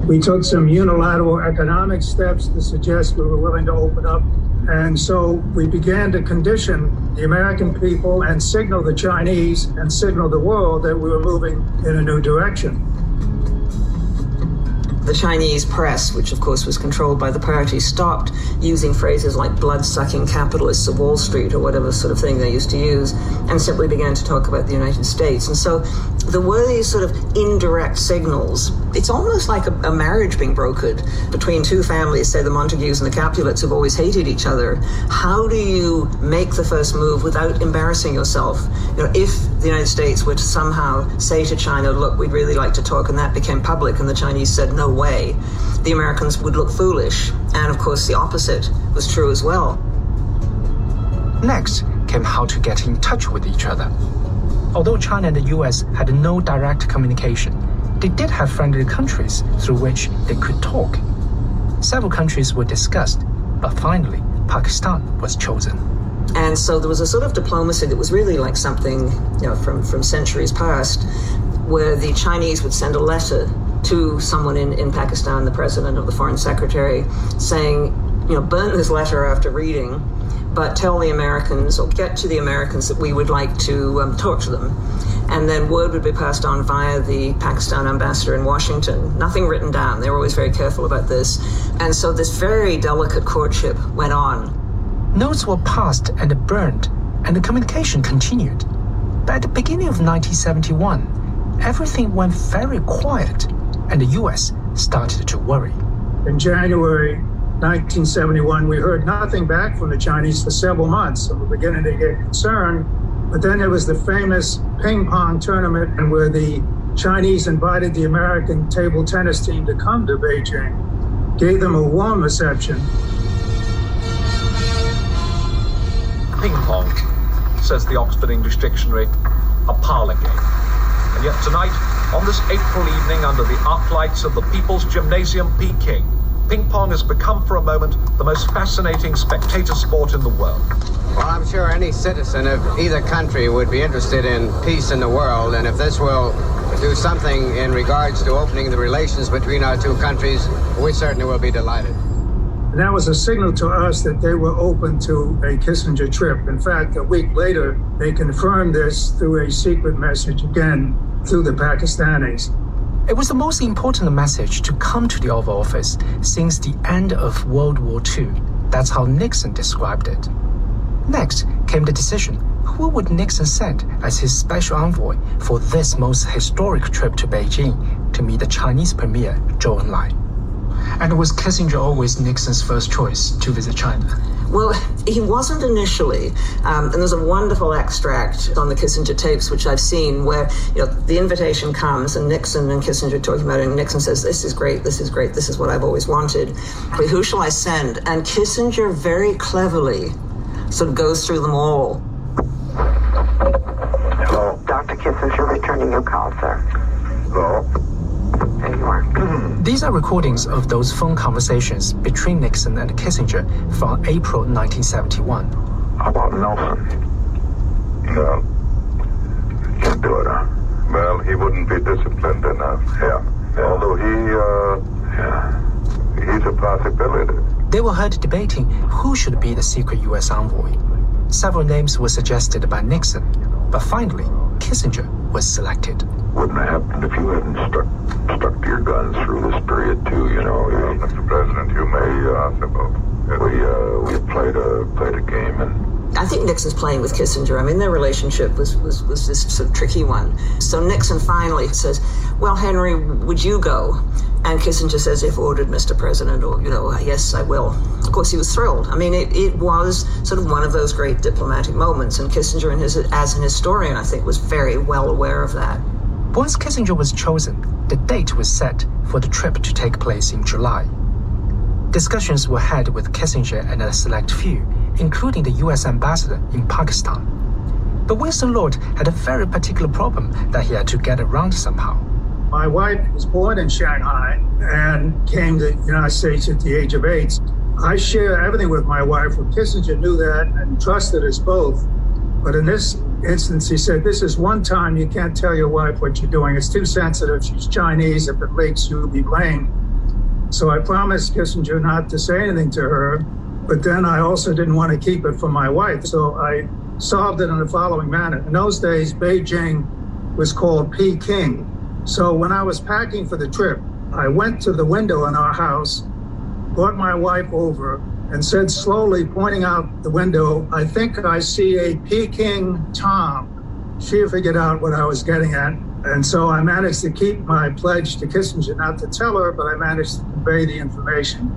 We took some unilateral economic steps to suggest we were willing to open up. And so we began to condition the American people and signal the Chinese and signal the world that we were moving in a new direction. The Chinese press, which of course was controlled by the party, stopped using phrases like blood-sucking capitalists of Wall Street or whatever sort of thing they used to use, and simply began to talk about the United States. And so there were these sort of indirect signals. It's almost like a marriage being brokered between two families, say the Montagues and the Capulets, who've always hated each other. How do you make the first move without embarrassing yourself? You know, if the United States were to somehow say to China, look, we'd really like to talk, and that became public, and the Chinese said no way, the Americans would look foolish. And of course, the opposite was true as well. Next came how to get in touch with each other. Although China and the US had no direct communication, they did have friendly countries through which they could talk. Several countries were discussed, but finally, Pakistan was chosen. And so there was a sort of diplomacy that was really like something, you know, from centuries past, where the Chinese would send a letter to someone in Pakistan, the president or the foreign secretary, saying, you know, burn this letter after reading, but tell the Americans, or get to the Americans, that we would like to talk to them. And then word would be passed on via the Pakistan ambassador in Washington. Nothing written down. They were always very careful about this. And so this very delicate courtship went on. Notes were passed and burned, and the communication continued. But at the beginning of 1971, everything went very quiet, and the US started to worry. In January 1971, we heard nothing back from the Chinese for several months, so we're beginning to get concerned. But then there was the famous ping pong tournament, and where the Chinese invited the American table tennis team to come to Beijing, gave them a warm reception. Ping pong, says the Oxford English Dictionary, a parlour game. And yet tonight, on this April evening under the arc lights of the People's Gymnasium, Peking, ping pong has become for a moment the most fascinating spectator sport in the world. Well, I'm sure any citizen of either country would be interested in peace in the world, and if this will do something in regards to opening the relations between our two countries, we certainly will be delighted. And that was a signal to us that they were open to a Kissinger trip. In fact, a week later, they confirmed this through a secret message, again, through the Pakistanis. It was the most important message to come to the Oval Office since the end of World War II. That's how Nixon described it. Next came the decision, who would Nixon send as his special envoy for this most historic trip to Beijing to meet the Chinese Premier, Zhou Enlai? And was Kissinger always Nixon's first choice to visit China? Well, he wasn't initially, and there's a wonderful extract on the Kissinger tapes, which I've seen, where, you know, the invitation comes and Nixon and Kissinger talking about it, and Nixon says, this is great, this is great, this is what I've always wanted. But who shall I send? And Kissinger very cleverly sort of goes through them all. Hello. Dr. Kissinger returning your call, sir. Hello. There you are. These are recordings of those phone conversations between Nixon and Kissinger from April 1971. How about Nelson? No. Can't do it, huh? Well, he wouldn't be disciplined enough. Yeah. Although he's a possibility. They were heard debating who should be the secret US envoy. Several names were suggested by Nixon, but finally, Kissinger was selected. Wouldn't have happened if you hadn't stuck to your guns through this period too, you know. Mr. President, you may we played a game, and I think Nixon's playing with Kissinger. I mean, their relationship was this sort of tricky one. So Nixon finally says, well, Henry, would you go? And Kissinger says, if ordered, Mr. President, or, you know, yes, I will. Of course, he was thrilled. I mean, it was sort of one of those great diplomatic moments, and Kissinger, as an historian, I think, was very well aware of that. Once Kissinger was chosen, the date was set for the trip to take place in July. Discussions were had with Kissinger and a select few, including the US ambassador in Pakistan. But Winston Lord had a very particular problem that he had to get around somehow. My wife was born in Shanghai and came to the United States at the age of 8. I share everything with my wife. Well, Kissinger knew that and trusted us both. But in this instance, he said, this is one time you can't tell your wife what you're doing. It's too sensitive. She's Chinese. If it leaks, you'll be blamed. So I promised Kissinger not to say anything to her, but then I also didn't want to keep it from my wife. So I solved it in the following manner. In those days, Beijing was called Peking. So when I was packing for the trip, I went to the window in our house, brought my wife over, and said slowly, pointing out the window, I think I see a Peking Tom. She figured out what I was getting at. And so I managed to keep my pledge to Kissinger not to tell her, but I managed to convey the information.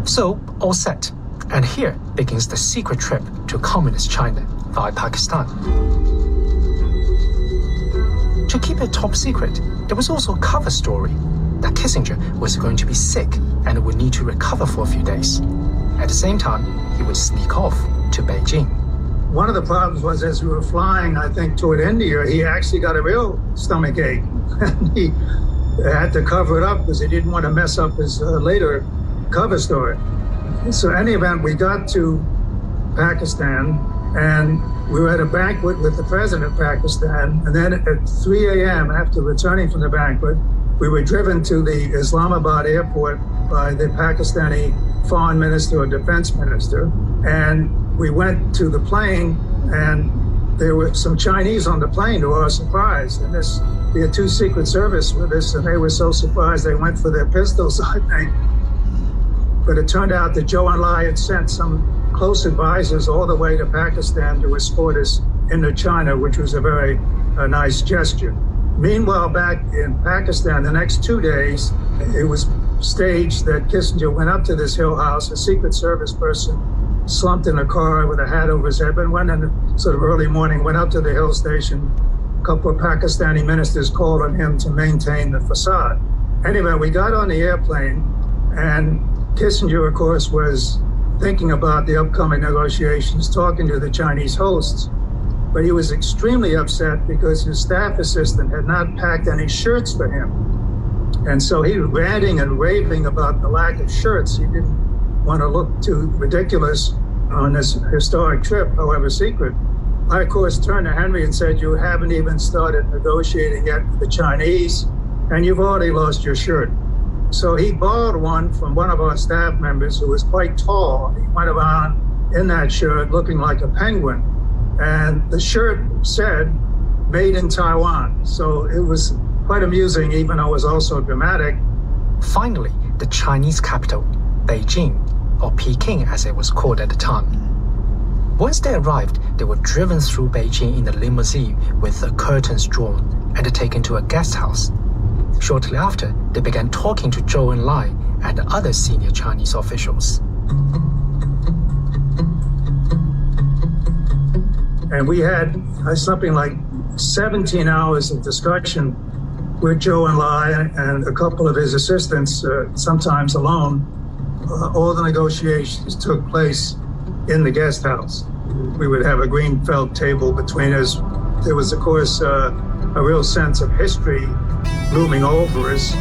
So, all set. And here begins the secret trip to communist China via Pakistan. To keep it top secret, there was also a cover story that Kissinger was going to be sick and would need to recover for a few days. At the same time, he would sneak off to Beijing. One of the problems was as we were flying, I think, toward India, he actually got a real stomach ache. And he had to cover it up because he didn't want to mess up his later cover story. So in any event, we got to Pakistan and we were at a banquet with the president of Pakistan. And then at 3 a.m., after returning from the banquet, we were driven to the Islamabad airport by the Pakistani foreign minister or defense minister. And we went to the plane and there were some Chinese on the plane to our surprise. And we had 2 Secret Service with us and they were so surprised they went for their pistols, I think. But it turned out that Zhou Enlai had sent some close advisors all the way to Pakistan to escort us into China, which was a very nice gesture. Meanwhile, back in Pakistan, the next 2 days, it was staged that Kissinger went up to this hill house. A Secret Service person slumped in a car with a hat over his head, but went in the sort of early morning, went up to the hill station. A couple of Pakistani ministers called on him to maintain the facade. Anyway, we got on the airplane, and Kissinger, of course, was thinking about the upcoming negotiations, talking to the Chinese hosts. But he was extremely upset because his staff assistant had not packed any shirts for him. And so he was ranting and raving about the lack of shirts. He didn't want to look too ridiculous on this historic trip, however secret. I, of course, turned to Henry and said, you haven't even started negotiating yet with the Chinese, and you've already lost your shirt. So he borrowed one from one of our staff members who was quite tall. He went around in that shirt looking like a penguin. And the shirt said, made in Taiwan. So it was quite amusing, even though it was also dramatic. Finally, the Chinese capital, Beijing, or Peking as it was called at the time. Once they arrived, they were driven through Beijing in a limousine with the curtains drawn and taken to a guest house. Shortly after, they began talking to Zhou Enlai and other senior Chinese officials. And we had something like 17 hours of discussion with Zhou Enlai and a couple of his assistants, sometimes alone. All the negotiations took place in the guest house. We would have a green felt table between us. There was, of course, a real sense of history looming over us.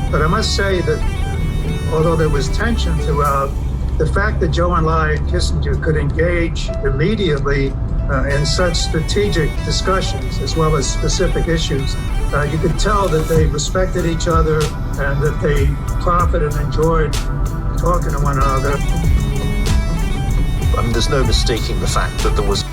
But I must say that although there was tension throughout, the fact that Zhou Enlai and Kissinger could engage immediately in such strategic discussions as well as specific issues, you could tell that they respected each other and that they profited and enjoyed talking to one another. I mean, there's no mistaking the fact that there was